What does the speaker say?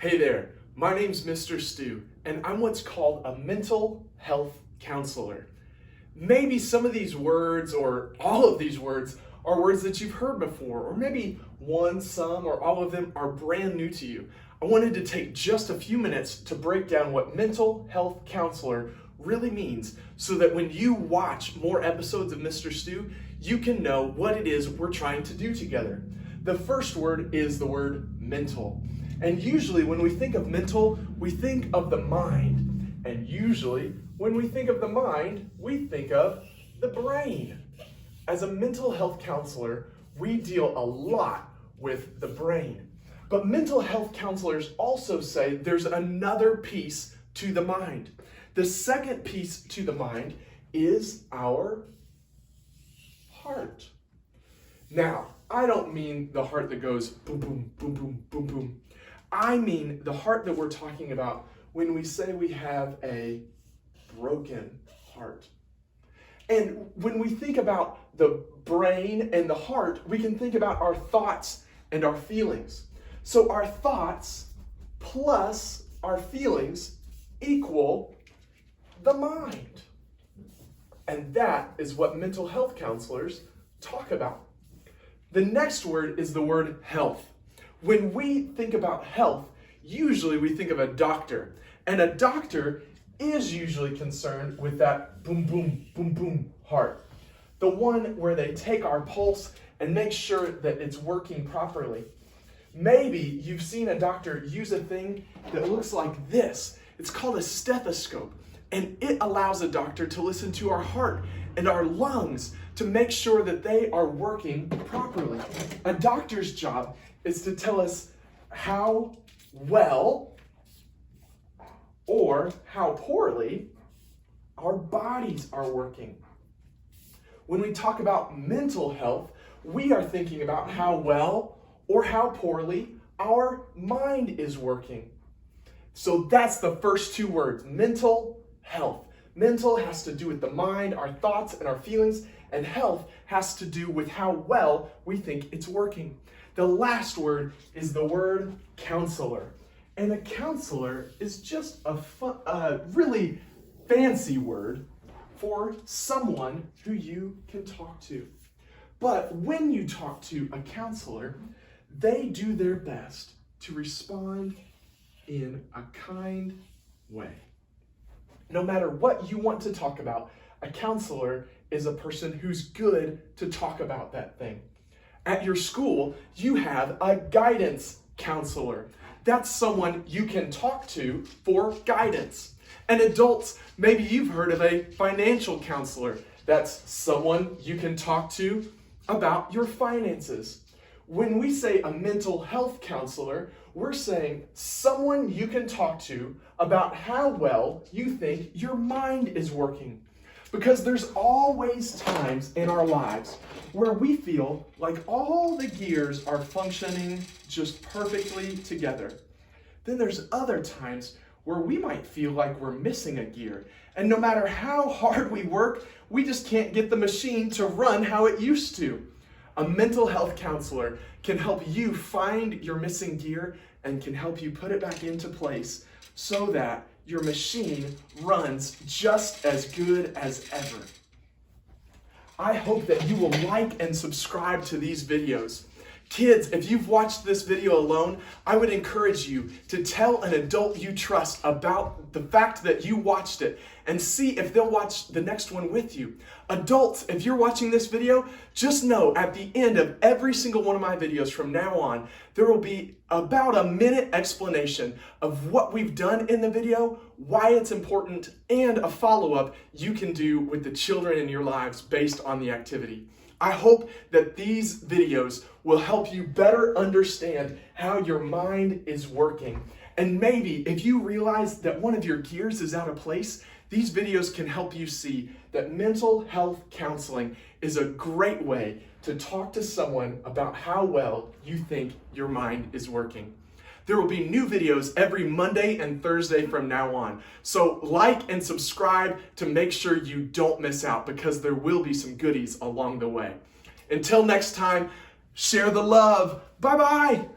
Hey there, my name's Mr. Stu, and I'm what's called a mental health counselor. Maybe some of these words, or all of these words, are words that you've heard before, or maybe one, some, or all of them are brand new to you. I wanted to take just a few minutes to break down what mental health counselor really means so that when you watch more episodes of Mr. Stu, you can know what it is we're trying to do together. The first word is the word mental. And usually when we think of mental, we think of the mind. And usually when we think of the mind, we think of the brain. As a mental health counselor, we deal a lot with the brain. But mental health counselors also say there's another piece to the mind. The second piece to the mind is our heart. Now, I don't mean the heart that goes boom, boom, boom, boom, boom, boom. I mean the heart that we're talking about when we say we have a broken heart. And when we think about the brain and the heart, we can think about our thoughts and our feelings. So our thoughts plus our feelings equal the mind. And that is what mental health counselors talk about. The next word is the word health. When we think about health, usually we think of a doctor. And a doctor is usually concerned with that boom, boom, boom, boom heart. The one where they take our pulse and make sure that it's working properly. Maybe you've seen a doctor use a thing that looks like this. It's called a stethoscope. And it allows a doctor to listen to our heart and our lungs to make sure that they are working properly. A doctor's job is to tell us how well or how poorly our bodies are working. When we talk about mental health, we are thinking about how well or how poorly our mind is working. So that's the first two words, mental health. Mental has to do with the mind, our thoughts and our feelings, and health has to do with how well we think it's working. The last word is the word counselor. And a counselor is just a really fancy word for someone who you can talk to. But when you talk to a counselor, they do their best to respond in a kind way. No matter what you want to talk about, a counselor is a person who's good to talk about that thing. At your school, you have a guidance counselor. That's someone you can talk to for guidance. And adults, maybe you've heard of a financial counselor. That's someone you can talk to about your finances. When we say a mental health counselor, we're saying someone you can talk to about how well you think your mind is working. Because there's always times in our lives where we feel like all the gears are functioning just perfectly together. Then there's other times where we might feel like we're missing a gear. And no matter how hard we work, we just can't get the machine to run how it used to. A mental health counselor can help you find your missing gear and can help you put it back into place so that your machine runs just as good as ever. I hope that you will like and subscribe to these videos. Kids, if you've watched this video alone, I would encourage you to tell an adult you trust about the fact that you watched it and see if they'll watch the next one with you. Adults, if you're watching this video, just know at the end of every single one of my videos from now on, there will be about a minute explanation of what we've done in the video, why it's important, and a follow-up you can do with the children in your lives based on the activity. I hope that these videos will help you better understand how your mind is working. And maybe if you realize that one of your gears is out of place, these videos can help you see that mental health counseling is a great way to talk to someone about how well you think your mind is working. There will be new videos every Monday and Thursday from now on. So like and subscribe to make sure you don't miss out because there will be some goodies along the way. Until next time, share the love. Bye-bye.